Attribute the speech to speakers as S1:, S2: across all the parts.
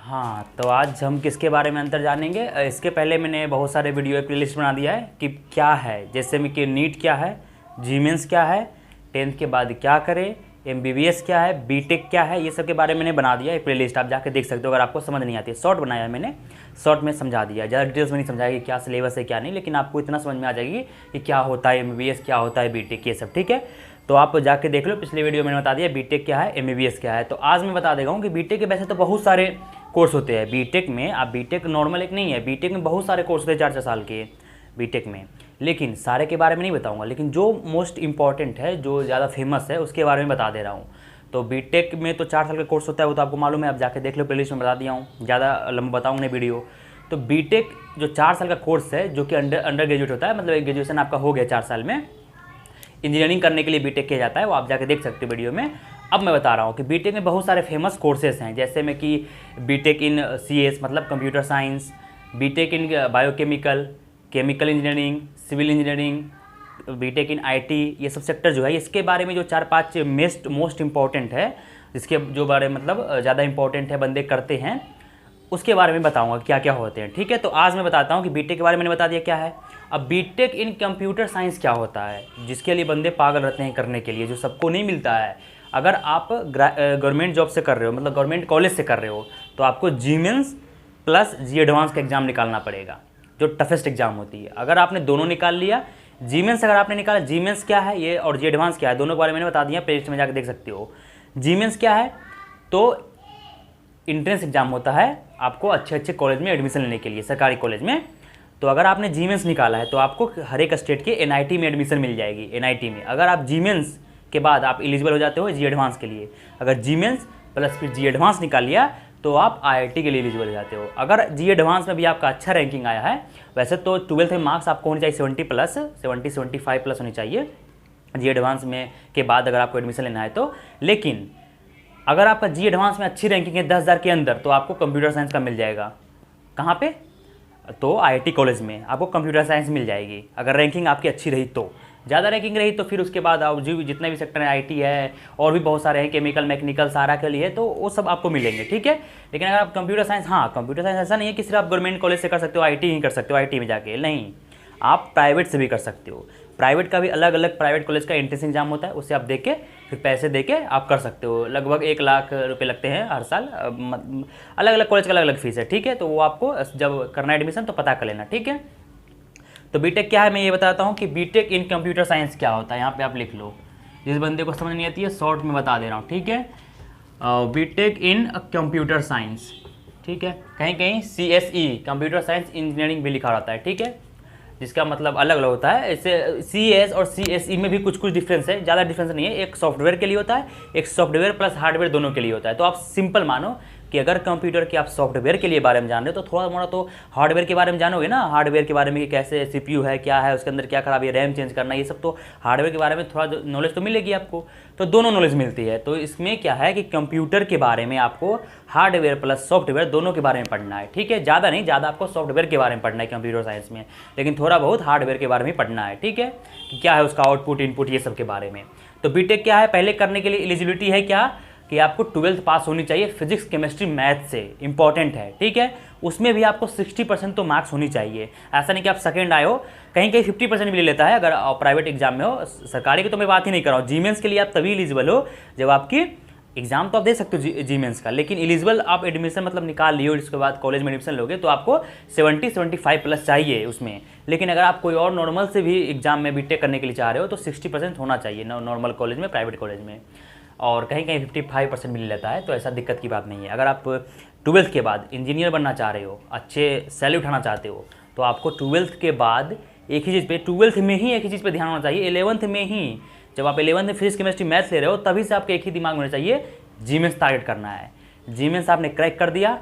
S1: हाँ, तो आज हम किसके बारे में अंतर जानेंगे। इसके पहले मैंने बहुत सारे वीडियो प्लेलिस्ट बना दिया है कि क्या है, जैसे में कि नीट क्या है, जी मेंस क्या है, 10th के बाद क्या करें, MBBS क्या है, बीटेक क्या है, ये सब के बारे में मैंने बना दिया है प्लेलिस्ट। आप जाके देख सकते हो अगर आपको समझ नहीं आती है। शॉर्ट बनाया है मैंने, शॉर्ट में समझा दिया, ज़्यादा डिटेल्स में नहीं समझाया कि क्या सिलेबस है क्या नहीं, लेकिन आपको इतना समझ में आ जाएगी कि क्या होता है MBBS, क्या होता है बीटेक, ये सब। ठीक है, तो आप जाके देख लो, पिछले वीडियो में मैंने बता दिया बीटेक क्या है, MBBS क्या है। तो आज मैं बता देगा हूँ कि बीटेक के वैसे तो बहुत सारे कोर्स होते हैं बीटेक में। आप बीटेक नॉर्मल एक नहीं है, बीटेक में बहुत सारे कोर्स होते हैं 4-4 साल के बीटेक में, लेकिन सारे के बारे में नहीं बताऊंगा, लेकिन जो मोस्ट इंपॉर्टेंट है, जो ज़्यादा फेमस है, उसके बारे में बता दे रहा हूँ। तो बीटेक में तो 4 साल का कोर्स होता है, वो तो आपको मालूम है, आप जाके देख लो, प्लेलिस्ट में बता दिया हूँ, ज़्यादा लंबा बताऊँगा नहीं वीडियो। तो बीटेक जो 4 साल का कोर्स है, जो कि अंडर ग्रेजुएट होता है, मतलब एक ग्रेजुएशन आपका हो गया 4 साल में, इंजीनियरिंग करने के लिए बीटेक किया जाता है, वो आप जाके देख सकते हो वीडियो में। अब मैं बता रहा हूँ कि बीटेक में बहुत सारे फेमस कोर्सेज हैं, जैसे में कि बीटेक इन CS मतलब computer science, BTech in biochemical, chemical engineering, civil engineering, BTech in IT, ये सब सेक्टर जो है, इसके बारे में जो 4-5 मोस्ट इंपॉर्टेंट है, जिसके जो बारे मतलब ज़्यादा इंपॉर्टेंट है, बंदे करते हैं, उसके बारे में बताऊंगा क्या क्या होते हैं। ठीक है, तो आज मैं बताता हूँ कि बीटेक के बारे में मैंने बता दिया क्या है। अब बीटेक इन कंप्यूटर साइंस क्या होता है, जिसके लिए बंदे पागल रहते हैं करने के लिए, जो सबको नहीं मिलता है। अगर आप गवर्नमेंट जॉब से कर रहे हो, मतलब गवर्नमेंट कॉलेज से कर रहे हो, तो आपको जी-मेंस प्लस जी-एडवांस का एग्ज़ाम निकालना पड़ेगा, जो टफेस्ट एग्जाम होती है। अगर आपने दोनों निकाल लिया, जी-मेंस अगर आपने निकाला, जी-मेंस क्या है ये और जी-एडवांस क्या है, दोनों के बारे में मैंने बता दिया, प्लेलिस्ट में जाकर देख सकते हो। जी-मेंस क्या है, तो इंट्रेंस एग्जाम होता है आपको अच्छे कॉलेज में एडमिशन लेने के लिए, सरकारी कॉलेज में। तो अगर आपने जी-मेंस निकाला है तो आपको हर एक स्टेट के NIT में एडमिशन मिल जाएगी। NIT में अगर आप जी-मेंस के बाद आप एलिजिबल हो जाते हो जी-एडवांस के लिए। अगर जी-मेंस प्लस फिर जी-एडवांस निकाल लिया तो आप IIT के लिए एलिजिबल हो जाते हो। अगर जी-एडवांस में भी आपका अच्छा रैंकिंग आया है, वैसे तो 12th में मार्क्स आपको होने चाहिए 70+, 70-75+ होनी चाहिए जी-एडवांस में के बाद अगर आपको एडमिशन लेना है तो। लेकिन अगर आपका जी-एडवांस में अच्छी रैंकिंग है 10,000 के अंदर, तो आपको कंप्यूटर साइंस का मिल जाएगा। कहाँ पे? तो IIT कॉलेज में आपको कंप्यूटर साइंस मिल जाएगी, अगर रैंकिंग आपकी अच्छी रही तो। ज़्यादा रैंकिंग रही तो फिर उसके बाद आप जो जितने भी सेक्टर है, IT है और भी बहुत सारे हैं, केमिकल, मैकेनिकल, सारा के लिए, तो वो सब आपको मिलेंगे। ठीक है, लेकिन अगर आप कंप्यूटर साइंस, हाँ कंप्यूटर साइंस ऐसा नहीं है कि सिर्फ आप गवर्नमेंट कॉलेज से कर सकते हो, IT ही कर सकते हो, IT में जाके नहीं, आप प्राइवेट से भी कर सकते हो। प्राइवेट का भी अलग अलग प्राइवेट कॉलेज का एंट्रेंस एग्जाम होता है, उससे आप दे के फिर पैसे दे के आप कर सकते हो। लगभग 1 लाख रुपए लगते हैं हर साल, अलग अलग कॉलेज का अलग अलग फीस है। ठीक है, तो वो आपको जब करना है एडमिशन तो पता कर लेना। ठीक है, तो बीटेक क्या है मैं ये बताता हूँ कि बीटेक इन कंप्यूटर साइंस क्या होता है, यहाँ पे आप लिख लो, जिस बंदे को समझ नहीं आती है शॉर्ट में बता दे रहा हूँ। ठीक है, बीटेक इन कंप्यूटर साइंस, ठीक है, कहीं कहीं CSE कंप्यूटर साइंस इंजीनियरिंग भी लिखा रहता है। ठीक है, जिसका मतलब अलग अलग होता है। ऐसे CS और CSE में भी कुछ कुछ डिफरेंस है, ज़्यादा डिफरेंस नहीं है। एक सॉफ्टवेयर के लिए होता है, एक सॉफ्टवेयर प्लस हार्डवेयर दोनों के लिए होता है। तो आप सिंपल मानो कि अगर कंप्यूटर के आप सॉफ्टवेयर के लिए बारे में जान रहे हो तो थोड़ा मोड़ा तो हार्डवेयर के बारे में जानोगे ना, हार्डवेयर के बारे में कि कैसे CPU है, क्या है उसके अंदर, क्या खराबी है, रैम चेंज करना, ये सब तो हार्डवेयर के बारे में थोड़ा नॉलेज तो मिलेगी आपको। तो दोनों नॉलेज मिलती है। तो इसमें क्या है कि कंप्यूटर के बारे में आपको हार्डवेयर प्लस सॉफ्टवेयर दोनों के बारे में पढ़ना है। ठीक है, ज़्यादा नहीं, ज़्यादा आपको सॉफ्टवेयर के बारे में पढ़ना है कंप्यूटर साइंस में, लेकिन थोड़ा बहुत हार्डवेयर के बारे में पढ़ना है। ठीक है, कि क्या है उसका आउटपुट, इनपुट, ये सब के बारे में। तो बीटेक क्या है, पहले करने के लिए एलिजिबिलिटी है क्या कि आपको 12th पास होनी चाहिए फिजिक्स, केमिस्ट्री, मैथ से, इंपॉर्टेंट है। ठीक है, उसमें भी आपको 60% तो मार्क्स होनी चाहिए। ऐसा नहीं कि आप सेकंड आए हो, कहीं कहीं 50% भी ले लेता है अगर प्राइवेट एग्जाम में हो। सरकारी की तो मैं बात ही नहीं कर रहा हूँ। जी-मेंस के लिए आप तभी एलिजिबल हो जब आपकी एग्जाम तो आप दे सकते हो जी-मेंस का, लेकिन एलिजिबल आप एडमिशन मतलब निकाल लियो, इसके बाद कॉलेज में एडमिशन लोगे तो आपको 70-75+ चाहिए उसमें। लेकिन अगर आप कोई और नॉर्मल से भी एग्जाम में बीटेक करने के लिए चाह रहे हो तो 60% होना चाहिए नॉर्मल कॉलेज में, प्राइवेट कॉलेज में, और कहीं कहीं 55% मिल लेता है। तो ऐसा दिक्कत की बात नहीं है। अगर आप 12th के बाद इंजीनियर बनना चाह रहे हो, अच्छे सैलरी उठाना चाहते हो, तो आपको 12th के बाद एक ही चीज़ पे, 12th में ही एक ही चीज़ पे ध्यान होना चाहिए। 11th में ही, जब आप 11th में फिजिक्स, केमिस्ट्री, मैथ्स ले रहे हो, तभी से आपके एक ही दिमाग में होना चाहिए, जी-मेंस टारगेट करना है। जी-मेंस आपने क्रैक कर दिया,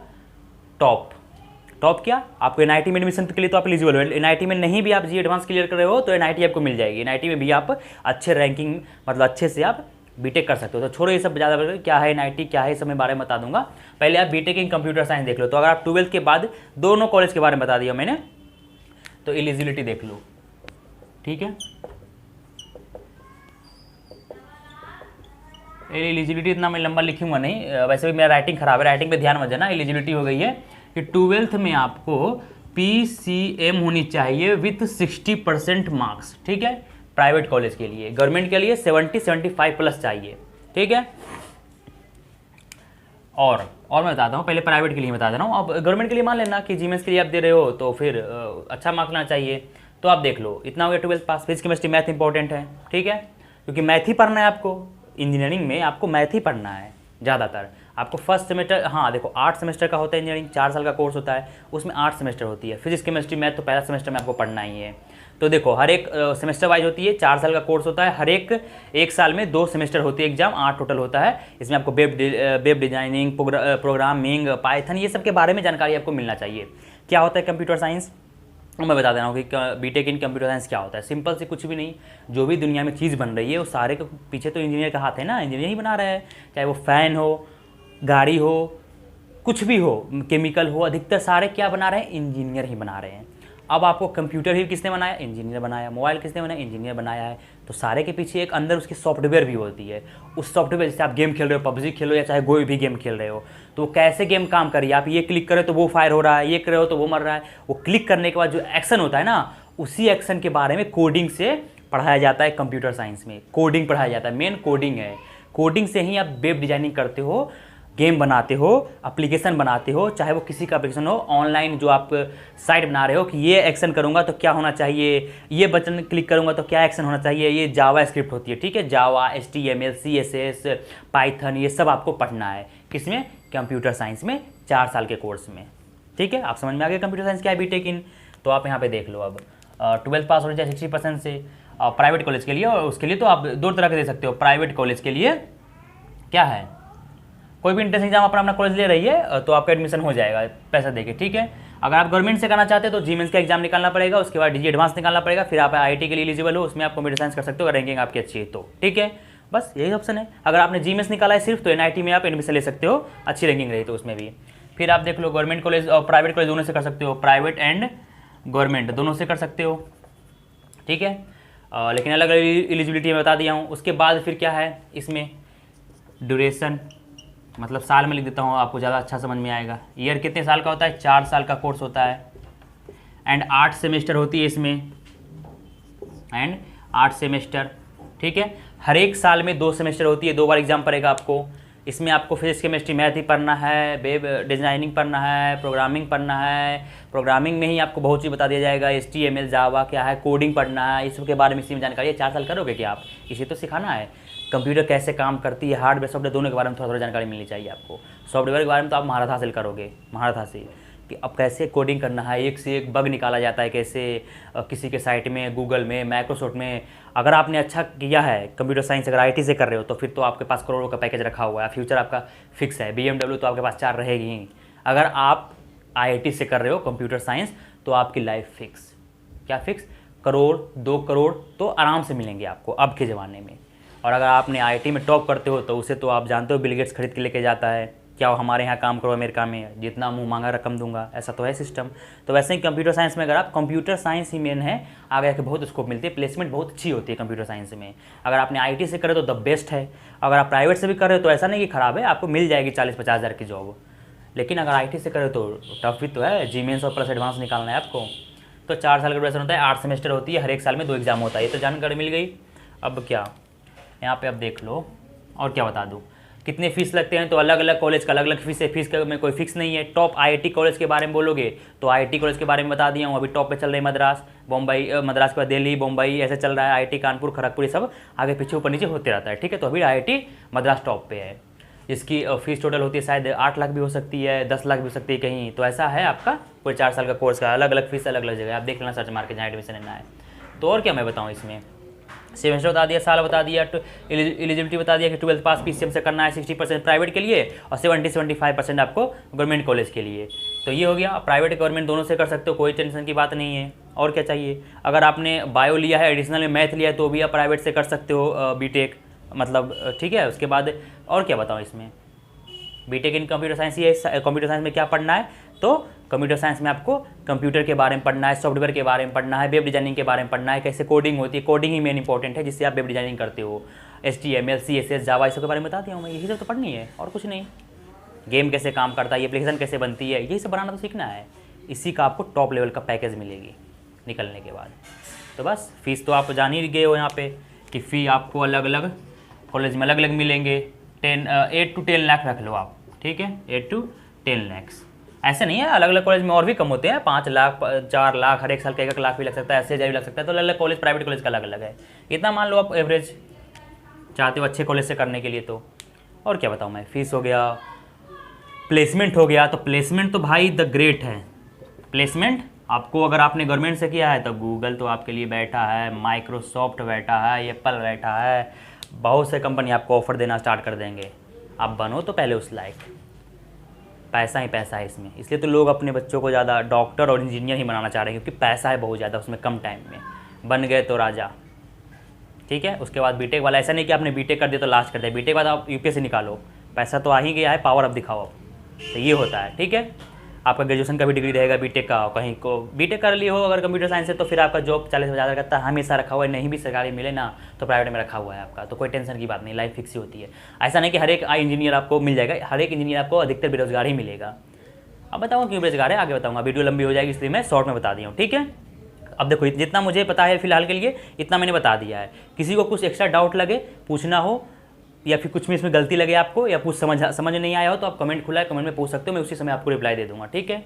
S1: टॉप किया, आपको NIT में एडमिशन के लिए तो आप एलिजिबल हो। NIT में नहीं भी आप जी-एडवांस क्लियर कर रहे हो तो NIT आपको मिल जाएगी। NIT में भी आप अच्छे रैंकिंग मतलब अच्छे से आप बीटेक कर सकते हो। तो छोड़ो ये सब, ज़्यादा क्या है NIT क्या है, इस सब में बारे में बता दूंगा। पहले आप बीटेक इन कंप्यूटर साइंस देख लो। तो अगर आप 12th के बाद दोनों कॉलेज के बारे में बता दिया मैंने, तो एलिजिबिलिटी देख लो। ठीक है, एलिजिबिलिटी इतना मैं लंबा लिखूंगा नहीं, वैसे भी मेरा राइटिंग खराब है, राइटिंग पे ध्यान मत देना। एलिजिबिलिटी हो गई है कि 12th में आपको PCM होनी चाहिए विथ 60% मार्क्स, ठीक है, प्राइवेट कॉलेज के लिए। गवर्नमेंट के लिए 70-75+ चाहिए, ठीक है। और मैं बताता हूँ, पहले प्राइवेट के लिए बता दे रहा हूँ। अब गवर्नमेंट के लिए मान लेना कि जीमेंस के लिए आप दे रहे हो तो फिर अच्छा मार्क्स लाना चाहिए। तो आप देख लो, इतना हो गया 12th पास। फिजिक्स केमिस्ट्री मैथ इंपॉर्टेंट है, ठीक है, क्योंकि मैथ ही पढ़ना है आपको। इंजीनियरिंग में आपको मैथ ही पढ़ना है ज़्यादातर। आपको फर्स्ट सेमेस्टर, हाँ देखो 8 सेमेस्टर का होता है इंजीनियरिंग, 4 साल का कोर्स होता है, उसमें 8 सेमेस्टर होती है। फिजिक्स केमिस्ट्री मैथ तो पहला सेमेस्टर में आपको पढ़ना ही है। तो देखो हर एक सेमेस्टर वाइज होती है, 4 साल का कोर्स होता है, हर एक साल में 2 सेमेस्टर होती है एग्जाम, 8 टोटल होता है। इसमें आपको वेब डिजाइनिंग, प्रोग्रामिंग, पाइथन, ये सब के बारे में जानकारी आपको मिलना चाहिए। क्या होता है कंप्यूटर साइंस, मैं बता दे रहा हूँ कि बीटेक इन कंप्यूटर साइंस क्या होता है। सिंपल से कुछ भी नहीं, जो भी दुनिया में चीज़ बन रही है वो सारे के पीछे तो इंजीनियर का हाथ है ना, इंजीनियर ही बना रहा है। चाहे वो फ़ैन हो, गाड़ी हो, कुछ भी हो, केमिकल हो, अधिकतर सारे क्या बना रहे हैं, इंजीनियर ही बना रहे हैं। अब आपको कंप्यूटर ही किसने बनाया, इंजीनियर बनाया। मोबाइल किसने बनाया, इंजीनियर बनाया है। तो सारे के पीछे एक अंदर उसकी सॉफ्टवेयर भी होती है। उस सॉफ्टवेयर, जैसे आप गेम खेल रहे हो, पबजी खेल रहे हो या चाहे कोई भी गेम खेल रहे हो, तो वो कैसे गेम काम कर रही है। आप ये क्लिक करें तो वो फायर हो रहा है, ये करे हो तो वो मर रहा है। वो क्लिक करने के बाद जो एक्शन होता है ना, उसी एक्शन के बारे में कोडिंग से पढ़ाया जाता है। कंप्यूटर साइंस में कोडिंग पढ़ाया जाता है, मेन कोडिंग है। कोडिंग से ही आप वेब डिजाइनिंग करते हो, गेम बनाते हो, एप्लीकेशन बनाते हो, चाहे वो किसी का एप्लीकेशन हो, ऑनलाइन जो आप साइट बना रहे हो कि ये एक्शन करूंगा तो क्या होना चाहिए, ये बटन क्लिक करूंगा तो क्या एक्शन होना चाहिए। ये जावा स्क्रिप्ट होती है, ठीक है, जावा, HTML, CSS, पाइथन, ये सब आपको पढ़ना है। किसमें, कंप्यूटर साइंस में, 4 साल के कोर्स में, ठीक है। आप समझ में आ गए कंप्यूटर साइंस क्या है, बीटेक इन। तो आप यहाँ पे देख लो, अब 12th पास होना चाहिए 60% से। प्राइवेट कॉलेज के लिए, और उसके लिए तो आप 2 तरह के दे सकते हो। प्राइवेट कॉलेज के लिए क्या है, कोई भी एंट्रेंस एग्जाम अपना कॉलेज ले रही है तो आपका एडमिशन हो जाएगा पैसा देके, ठीक है। अगर आप गवर्नमेंट से करना चाहते हो तो जीमेंस का एग्जाम निकालना पड़ेगा, उसके बाद DG एडवांस निकालना पड़ेगा, फिर आप IIT के लिए एलिजिबल हो, उसमें आप कंप्यूटर साइंस कर सकते हो अगर रैंकिंग आपकी अच्छी है तो, ठीक है। बस यही ऑप्शन है। अगर आपने जीमेंस निकाला है सिर्फ, तो NIT में आप एडमिशन ले सकते हो, अच्छी रैंकिंग रही तो उसमें भी। फिर आप देख लो, गवर्नमेंट कॉलेज और प्राइवेट कॉलेज दोनों से कर सकते हो, प्राइवेट एंड गवर्नमेंट दोनों से कर सकते हो, ठीक है। लेकिन अलग अलग एलिजिबिलिटी में बता दिया हूँ। उसके बाद फिर क्या है इसमें, ड्यूरेशन, मतलब साल में लिख देता हूँ, आपको ज़्यादा अच्छा समझ में आएगा। ईयर कितने साल का होता है, 4 साल का कोर्स होता है, एंड 8 सेमेस्टर होती है इसमें, एंड 8 सेमेस्टर, ठीक है। हर एक साल में 2 सेमेस्टर होती है, 2 बार एग्जाम पड़ेगा आपको। इसमें आपको फिजिक्स केमिस्ट्री मैथ ही पढ़ना है, वेब डिज़ाइनिंग पढ़ना है, प्रोग्रामिंग पढ़ना है। प्रोग्रामिंग में ही आपको बहुत चीज़ बता दिया जाएगा, HTML, जावा क्या है, कोडिंग पढ़ना है, इस सब के बारे में इसी में जानकारी है। 4 साल करोगे क्या आप, इसे तो सिखाना है। कंप्यूटर कैसे काम करती है, हार्डवेयर सॉफ्टवेयर दोनों के बारे में थोड़ा थोड़ा जानकारी मिलनी चाहिए आपको। सॉफ्टवेयर के बारे में तो आप महारत हासिल करोगे, महारत हासिल कि अब कैसे कोडिंग करना है, एक से एक बग निकाला जाता है कैसे, किसी के साइट में, गूगल में, माइक्रोसॉफ्ट में। अगर आपने अच्छा किया है कंप्यूटर साइंस, अगर IT से कर रहे हो तो फिर तो आपके पास करोड़ों का पैकेज रखा हुआ है, फ्यूचर आपका फिक्स है। BMW तो आपके पास 4 रहेगी ही। अगर आप IIT से कर रहे हो कंप्यूटर साइंस तो आपकी लाइफ फिक्स, क्या फिक्स, करोड़ 2 करोड़ तो आराम से मिलेंगे आपको अब के ज़माने में। और अगर आपने IIT में टॉप करते हो तो उसे तो आप जानते हो बिल गेट्स खरीद के लेके जाता है, क्या हमारे यहाँ काम करो अमेरिका में, जितना मुंह मांगा रकम दूंगा, ऐसा तो है सिस्टम। तो वैसे ही कंप्यूटर साइंस में अगर आप, कंप्यूटर साइंस ही मेन है, आगे आके बहुत स्कोप मिलती है, प्लेसमेंट बहुत अच्छी होती है कंप्यूटर साइंस में। अगर आपने IT से करे तो द बेस्ट है। अगर आप प्राइवेट से भी कर रहे हो तो ऐसा नहीं कि खराब है, आपको मिल जाएगी 40-50 हज़ार की जॉब। लेकिन अगर IT से करे तो टफ भी तो है, जीमेंस और प्लस एडवांस निकालना है आपको। तो 4 साल का ड्यूरेशन होता है, 8 सेमेस्टर होती है, हर एक साल में 2 एग्जाम होता है। ये तो जानकारी मिल गई। अब क्या, यहाँ पे अब देख लो, और क्या बता दूँ, कितने फीस लगते हैं, तो अलग अलग कॉलेज का अलग अलग फीस है, फीस का में कोई फिक्स नहीं है। टॉप IIT कॉलेज के बारे में बोलोगे तो IIT कॉलेज के बारे में बता दिया हूँ, अभी टॉप पे चल रही है मद्रास, बम्बई, मद्रास के बाद दिल्ली, बम्बई, ऐसे चल रहा है। IIT कानपुर, खड़गपुर, ये सब आगे पीछे ऊपर नीचे होते रहता है, ठीक है। तो अभी IIT मद्रास टॉप पे है, जिसकी फीस टोटल होती है शायद 8 लाख भी हो सकती है, 10 लाख भी हो सकती है कहीं। तो ऐसा है आपका कोई 4 साल का कोर्स का, अलग अलग फीस अलग अलग जगह, आप देख लेना सर्च मार के जहाँ एडमिशन लेना है। तो और क्या मैं बताऊँ इसमें, सेमेस्टर बता दिया, साल बता दिया, एलिजिबिलिटी बता दिया कि 12th पास PCM से करना है, 60% प्राइवेट के लिए और 70-75% आपको गवर्नमेंट कॉलेज के लिए। तो ये हो गया, प्राइवेट गवर्नमेंट दोनों से कर सकते हो, कोई टेंशन की बात नहीं है। और क्या चाहिए, अगर आपने बायो लिया है, एडिशनल में मैथ लिया है तो भी आप प्राइवेट से कर सकते हो बीटेक, मतलब ठीक है। उसके बाद और क्या बताऊँ इसमें, बीटेक इन कंप्यूटर साइंस, ये कंप्यूटर साइंस में क्या पढ़ना है, तो कंप्यूटर साइंस में आपको कंप्यूटर के बारे में पढ़ना है, सॉफ्टवेयर के बारे में पढ़ना है, वेब डिजाइनिंग के बारे में पढ़ना है, कैसे कोडिंग होती है। कोडिंग ही मेन इंपॉर्टेंट है, जिससे आप वेब डिजाइनिंग करते हो। HTML CSS जावा इसके बारे में बता दिया हूँ मैं, यही सब तो पढ़नी है और कुछ नहीं। गेम कैसे काम करता है, एप्लीकेशन कैसे बनती है, यही सब बनाना तो सीखना है। इसी का आपको टॉप लेवल का पैकेज मिलेगी निकलने के बाद। तो बस फीस तो आप जान ही गए हो यहाँ पे कि फ़ी आपको अलग अलग कॉलेज में अलग अलग मिलेंगे। 8 to 10 लाख रख लो आप, ठीक है, 8 to 10 लाख। ऐसे नहीं है, अलग अलग कॉलेज में और भी कम होते हैं, 5 लाख 4 लाख, हर एक साल का 1 लाख भी लग सकता है, ऐसे भी लग सकता है। तो अलग अलग कॉलेज, प्राइवेट कॉलेज का अलग अलग है। इतना मान लो आप एवरेज चाहते हो अच्छे कॉलेज से करने के लिए तो। और क्या बताऊँ मैं, फीस हो गया, प्लेसमेंट हो गया। तो प्लेसमेंट तो भाई द ग्रेट है। प्लेसमेंट आपको अगर आपने गवर्नमेंट से किया है तो गूगल तो आपके लिए बैठा है, माइक्रोसॉफ्ट बैठा है, एप्पल बैठा है, बहुत से कंपनी आपको ऑफ़र देना स्टार्ट कर देंगे। आप बनो तो पहले उस लायक। पैसा ही पैसा है इसमें, इसलिए तो लोग अपने बच्चों को ज़्यादा डॉक्टर और इंजीनियर ही बनाना चाह रहे हैं, क्योंकि पैसा है बहुत ज़्यादा उसमें, कम टाइम में बन गए तो राजा। ठीक है, उसके बाद बीटेक वाला, ऐसा नहीं कि आपने बीटेक कर दिया तो लास्ट कर दिया, बीटेक बाद आप यूपीएससी निकालो, पैसा तो आ ही गया है, पावर अब दिखाओ अब। तो ये होता है। ठीक है, आपका ग्रेजुएशन का भी डिग्री रहेगा, बीटेक का कहीं को बीटेक कर लिए हो अगर कंप्यूटर साइंस है तो फिर आपका जॉब 40,000 करता है, हमेशा रखा हुआ है, नहीं भी सरकारी मिले ना तो प्राइवेट में रखा हुआ है आपका, तो कोई टेंशन की बात नहीं, लाइफ फिक्स ही होती है। ऐसा नहीं कि हर एक इंजीनियर आपको मिल जाएगा, हर एक इंजीनियर आपको अधिकतर बेरोजगार ही मिलेगा। अब बताऊँगा क्यों बेरोजगार है, आगे बताऊँगा, वीडियो लंबी हो जाएगी इसलिए मैं शॉर्ट में बता दिया हूँ। ठीक है, अब देखो जितना मुझे पता है फिलहाल के लिए इतना मैंने बता दिया है। किसी को कुछ एक्स्ट्रा डाउट लगे, पूछना हो, या फिर कुछ में इसमें गलती लगे आपको, या कुछ समझ नहीं आया हो तो आप कमेंट खुला है, कमेंट में पूछ सकते हो, मैं उसी समय आपको रिप्लाई दे दूँगा। ठीक है,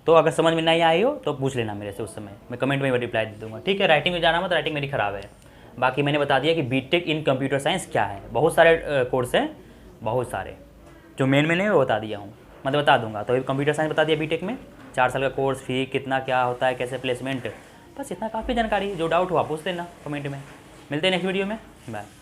S1: तो अगर समझ में नहीं आई हो तो पूछ लेना मेरे से, उस समय मैं कमेंट में रिप्लाई दे दूँगा। ठीक है, राइटिंग में जाना मत, राइटिंग मेरी ख़राब है। बाकी मैंने बता दिया कि बीटेक इन कंप्यूटर साइंस क्या है, बहुत सारे कोर्स हैं, बहुत सारे, जो मेन है वो बता दिया हूँ, मतलब बता दूँगा। तो कंप्यूटर साइंस बता दिया बीटेक में 4 साल का कोर्स, फी कितना क्या होता है, कैसे प्लेसमेंट, बस इतना काफ़ी जानकारी। जो डाउट हो आप पूछ लेना कमेंट में। मिलते हैं नेक्स्ट वीडियो में, बाय।